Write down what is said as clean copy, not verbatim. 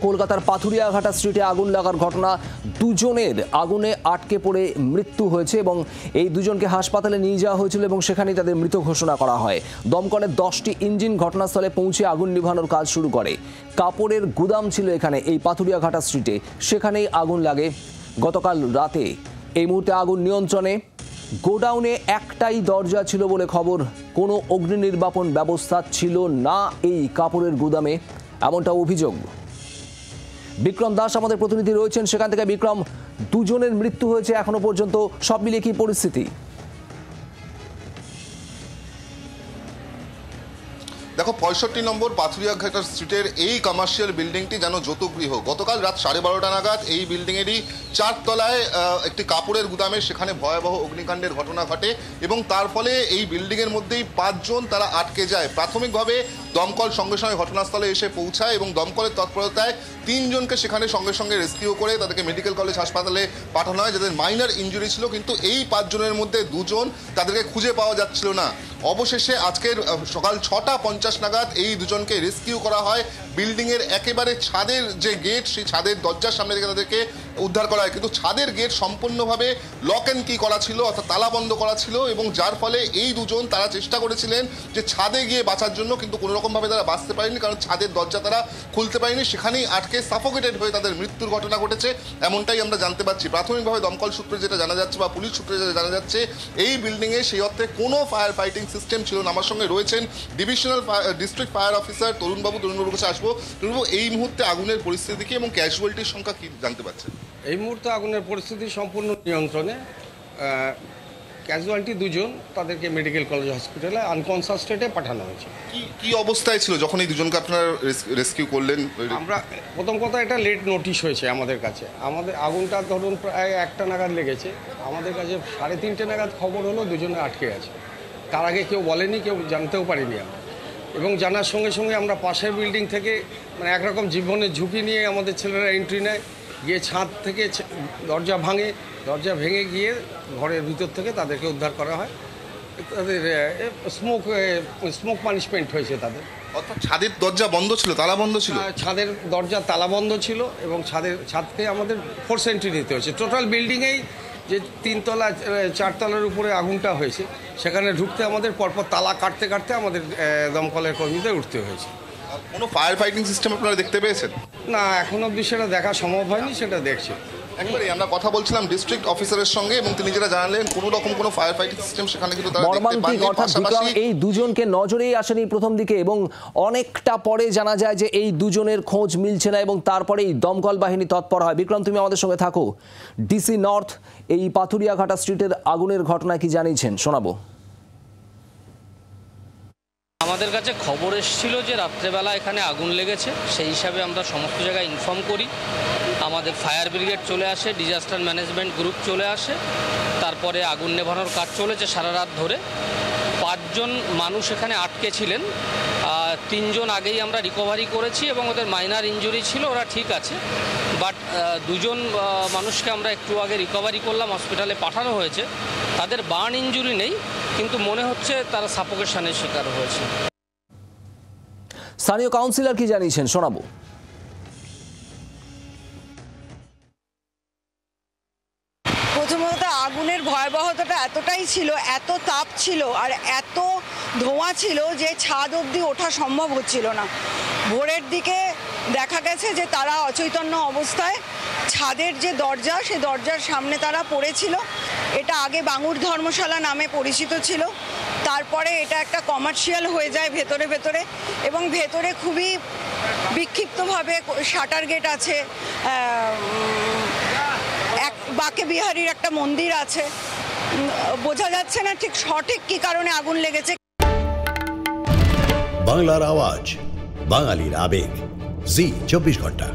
কলকাতার পাথুরিয়াঘাটা স্ট্রিটে আগুন লাগার ঘটনা। দুজনের আগুনে আটকে পড়ে মৃত্যু হয়েছে এবং এই দুজনকে হাসপাতালে নিয়ে যাওয়া হয়েছিল এবং সেখানেই তাদের মৃত ঘোষণা করা হয়। দমকলের 10টি ইঞ্জিন ঘটনাস্থলে পৌঁছে আগুন নিভানোর কাজ শুরু করে। কাপড়ের গুদাম ছিল এখানে এই পাথুরিয়াঘাটা স্ট্রিটে, সেখানেই আগুন লাগে গতকাল রাতে। এই মুহূর্তে আগুন নিয়ন্ত্রণে। গোডাউনে একটাই দরজা ছিল বলে খবর, কোনো অগ্নি নির্বাপন ব্যবস্থা ছিল না এই কাপড়ের গুদামে, এমনটা অভিযোগ। বিক্রম দাস আমাদের প্রতিনিধি রয়েছেন সেখান থেকে। বিক্রম, দুজনের মৃত্যু হয়েছে এখনো পর্যন্ত, সব মিলিয়ে কি পরিস্থিতি? দেখো, 65 নম্বর পাথুরিয়াঘাটা স্ট্রিটের এই কমার্শিয়াল বিল্ডিংটি যেন যৌতুকগৃহ। গতকাল রাত 12:30 নাগাদ এই বিল্ডিংয়েরই 4 তলায় একটি কাপড়ের গুদামে সেখানে ভয়াবহ অগ্নিকাণ্ডের ঘটনা ঘটে এবং তার ফলে এই বিল্ডিংয়ের মধ্যেই 5 জন তারা আটকে যায়। প্রাথমিকভাবে দমকল সঙ্গে সঙ্গে ঘটনাস্থলে এসে পৌঁছায় এবং দমকলের তৎপরতায় 3 জনকে সেখানে সঙ্গে সঙ্গে রেস্কিউ করে তাদেরকে মেডিকেল কলেজ হাসপাতালে পাঠানো হয়, যাদের মাইনর ইনজুরি ছিল। কিন্তু এই 5 জনের মধ্যে 2 জন তাদেরকে খুঁজে পাওয়া যাচ্ছিল না। অবশেষে আজকের সকাল 6:50 নাগাদ এই দুজনকে রেস্কিউ করা হয়। বিল্ডিংয়ের একেবারে ছাদের যে গেট, সেই ছাদের দরজার সামনে থেকে তাদেরকে উদ্ধার করা হয়, কিন্তু ছাদের গেট সম্পূর্ণভাবে লক অ্যান্ড কি করা ছিল, অর্থাৎ তালাবন্ধ করা ছিল এবং যার ফলে এই দুজন তারা চেষ্টা করেছিলেন যে ছাদে গিয়ে বাঁচার জন্য, কিন্তু কোনোরকমভাবে তারা বাঁচতে পারেনি, কারণ ছাদের দরজা তারা খুলতে পারেনি। সেখানেই আটকে সাফোকেটেড হয়ে তাদের মৃত্যুর ঘটনা ঘটেছে, এমনটাই আমরা জানতে পারছি। প্রাথমিকভাবে দমকল সূত্রে যেটা জানা যাচ্ছে বা পুলিশ সূত্রে যেটা জানা যাচ্ছে, এই বিল্ডিংয়ে সেই অর্থে কোনো ফায়ার ফাইটিং সিস্টেম ছিল না। আমার সঙ্গে রয়েছেন ডিভিশনাল ডিস্ট্রিক্ট ফায়ার অফিসার তরুণবাবুর কাছে আসবো। তরুণবাবু, এই মুহূর্তে আগুনের পরিস্থিতি কি এবং ক্যাজুয়ালিটির সংখ্যা কি জানতে পারছেন? এই মুহূর্তে আগুনের পরিস্থিতি সম্পূর্ণ নিয়ন্ত্রণে। ক্যাজুয়ালিটি 2 জন, তাদেরকে মেডিকেল কলেজ হসপিটালে আনকনসাস স্টেটে পাঠানো হয়েছে। কি অবস্থায় ছিল যখন এই দুজনকে আপনারা রেস্কিউ করলেন? আমরা প্রথম কথা, এটা লেট নোটিশ হয়েছে আমাদের কাছে। আমাদের আগুনটা ধরুন প্রায় 1টা নাগাদ লেগেছে, আমাদের কাছে 3:30 নাগাদ খবর হলো দুজনে আটকে গেছে। তার আগে কেউ বলেনি, কেউ জানতেও পারিনি আমরা। এবং জানার সঙ্গে সঙ্গে আমরা পাশের বিল্ডিং থেকে মানে একরকম জীবনের ঝুঁকি নিয়ে আমাদের ছেলেরা এন্ট্রি নেয়, গিয়ে ছাদ থেকে দরজা ভেঙে গিয়ে ঘরের ভিতর থেকে তাদেরকে উদ্ধার করা হয়। তাদের স্মোক পানিশমেন্ট হয়েছে তাদের। অর্থাৎ ছাদের দরজা বন্ধ ছিল, তালা বন্ধ ছিল? ছাদের দরজা তালা বন্ধ ছিল এবং ছাদকে আমাদের ফোর্স এন্ট্রি নিতে হয়েছে। টোটাল বিল্ডিংয়েই যে 3 তলা 4 তলার উপরে আগুনটা হয়েছে, সেখানে ঢুকতে আমাদের পরপর তালা কাটতে কাটতে আমাদের দমকলের কর্মীদের উঠতে হয়েছে। কোনো ফায়ার ফাইটিং সিস্টেম আপনারা দেখতে পেয়েছেন? না, এখন অবধি সেটা দেখা সম্ভব হয়নি, সেটা দেখছি। একবারে আমরা কথা বলছিলাম ডিস্ট্রিক্ট অফিসারের সঙ্গে এবং তিনি যেটা জানালেন, কোনো রকম কোনো ফায়ার ফাইটিং সিস্টেম সেখানে কিন্তু তারা দেখতে পাননি। পাশাপাশি এই দুজনকে নজরেই আসেনি প্রথম দিকে এবং অনেকটা পরে জানা যায় যে এই দুজনের খোঁজ মিলছে না এবং তারপরেই দমকল বাহিনী তৎপর হয়। বিক্রম, তুমি আমাদের সঙ্গে থাকো। ডিসি নর্থ এই পাথুরিয়াঘাটা স্ট্রিটের আগুনের ঘটনা কি জানিয়েছেন, শোনাবো। আমাদের কাছে খবর এসেছিল যে রাত্রেবেলা এখানে আগুন লেগেছে, সেই হিসাবে আমরা সমস্ত জায়গায় ইনফর্ম করি। আমাদের ফায়ার ব্রিগেড চলে আসে, ডিজাস্টার ম্যানেজমেন্ট গ্রুপ চলে আসে, তারপরে আগুন নেভানোর কাজ চলেছে সারা রাত ধরে। 5 জন মানুষ এখানে আটকে ছিলেন, 3 জন আগেই আমরা রিকভারি করেছি এবং ওদের মাইনার ইনজুরি ছিল, ওরা ঠিক আছে। বাট 2 জন মানুষকে আমরা একটু আগে রিকভারি করলাম, হসপিটালে পাঠানো হয়েছে। তাদের বার্ন ইনজুরি নেই, কিন্তু মনে হচ্ছে তারা সাফোকেশনের শিকার হয়েছে। স্থানীয় কাউন্সিলর কি জানিয়েছেন, শোনাবো। প্রথমত আগুনের ভয়াবহতাটা এতটাই ছিল, এত তাপ ছিল আর এত ধোঁয়া ছিল যে ছাদ অবধি ওঠা সম্ভব হচ্ছিল না। ভোরের দিকে দেখা গেছে যে তারা অচৈতন্য অবস্থায় ছাদের যে দরজা, সেই দরজার সামনে তারা পড়েছিল। এটা আগে বাঙুর ধর্মশালা নামে পরিচিত ছিল, তারপরে এটা একটা কমার্শিয়াল হয়ে যায় ভেতরে এবং ভেতরে খুবই বিক্ষিপ্তভাবে শাটার গেট আছে, বাকে বিহারীর একটা মন্দির আছে। বোঝা যাচ্ছে না ঠিক সঠিক কি কারণে আগুন লেগেছে। বাংলার আওয়াজ, বাঙালির আবেগ, জি 24 ঘন্টা।